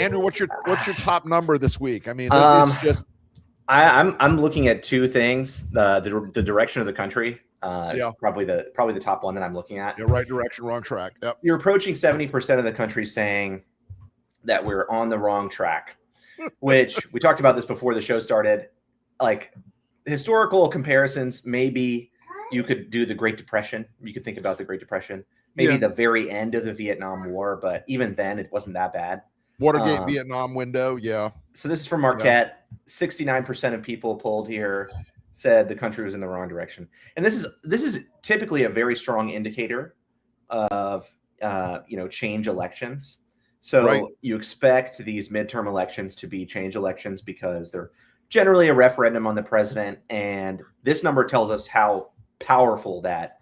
Andrew, what's your top number this week? I mean, it's just. I'm looking at two things: the direction of the country. Yeah, probably the top one that I'm looking at. Yeah, right direction, wrong track. Yep. You're approaching 70% of the country saying that we're on the wrong track, which we talked about this before the show started. Like historical comparisons, maybe you could do the Great Depression. You could think about the Great Depression, maybe the very end of the Vietnam War, but even then it wasn't that bad. Watergate, Vietnam window. Yeah. So this is from Marquette. 69% of people polled here said the country was in the wrong direction. And this is typically a very strong indicator of change elections. So you expect these midterm elections to be change elections because they're generally a referendum on the president. And this number tells us how powerful that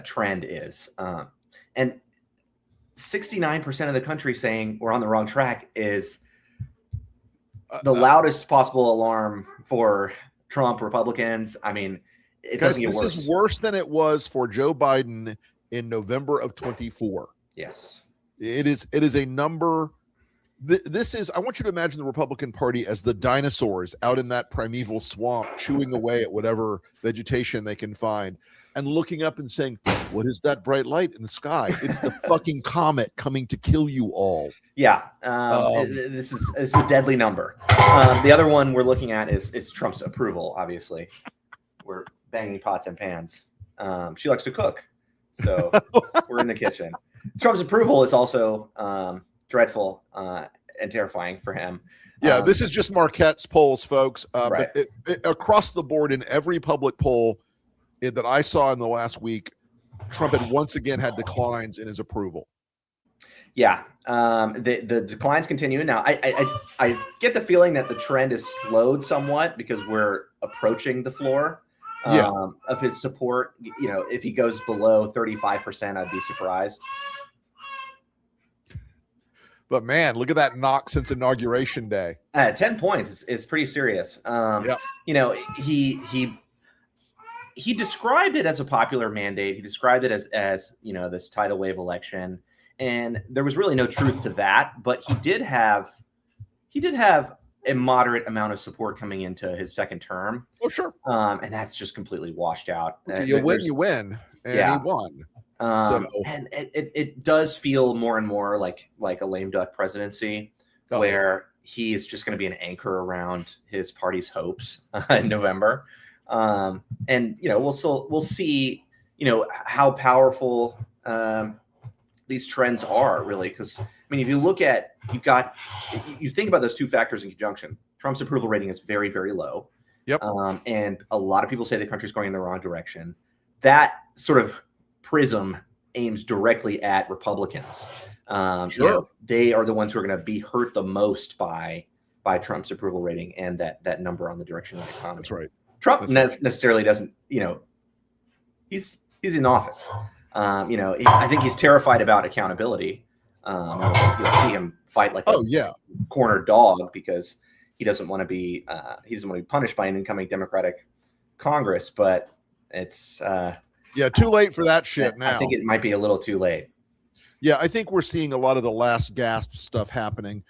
trend is. And 69% of the country saying we're on the wrong track is the loudest possible alarm for Trump Republicans. I mean, it doesn't get worse. This is worse than it was for Joe Biden in November of 24. Yes. It is a number. This is, I want you to imagine the Republican Party as the dinosaurs out in that primeval swamp, chewing away at whatever vegetation they can find and looking up and saying, what is that bright light in the sky? It's the fucking comet coming to kill you all. Yeah. This is a deadly number. The other one we're looking at is Trump's approval, obviously. We're banging pots and pans. She likes to cook. So we're in the kitchen. Trump's approval is also dreadful and terrifying for him. Yeah, this is just Marquette's polls, folks. But across the board in every public poll that I saw in the last week, Trump had once again had declines in his approval. Yeah, the declines continue. Now, I get the feeling that the trend is slowed somewhat because we're approaching the floor of his support. You know, if he goes below 35%, I'd be surprised. But man, look at that knock since inauguration day. 10 points is pretty serious. You know, he described it as a popular mandate. He described it as you know, this tidal wave election, and there was really no truth to that. But he did have a moderate amount of support coming into his second term. Oh, sure. And that's just completely washed out. You win, and he won. And it does feel more and more like a lame duck presidency, where he is just going to be an anchor around his party's hopes in November. And you know, we'll see, you know, how powerful these trends are really, because I mean, if you look at, you think about those two factors in conjunction. Trump's approval rating is very, very low. Yep. And a lot of people say the country's going in the wrong direction. That sort of prism aims directly at Republicans. Sure. You know, they are the ones who are going to be hurt the most by Trump's approval rating and that number on the direction of the economy. That's right. Trump necessarily doesn't, you know, he's in office. You know, I think he's terrified about accountability. You'll see him fight like a cornered dog because he doesn't want to be punished by an incoming Democratic Congress. But it's too late for that shit now. I think it might be a little too late. Yeah, I think we're seeing a lot of the last gasp stuff happening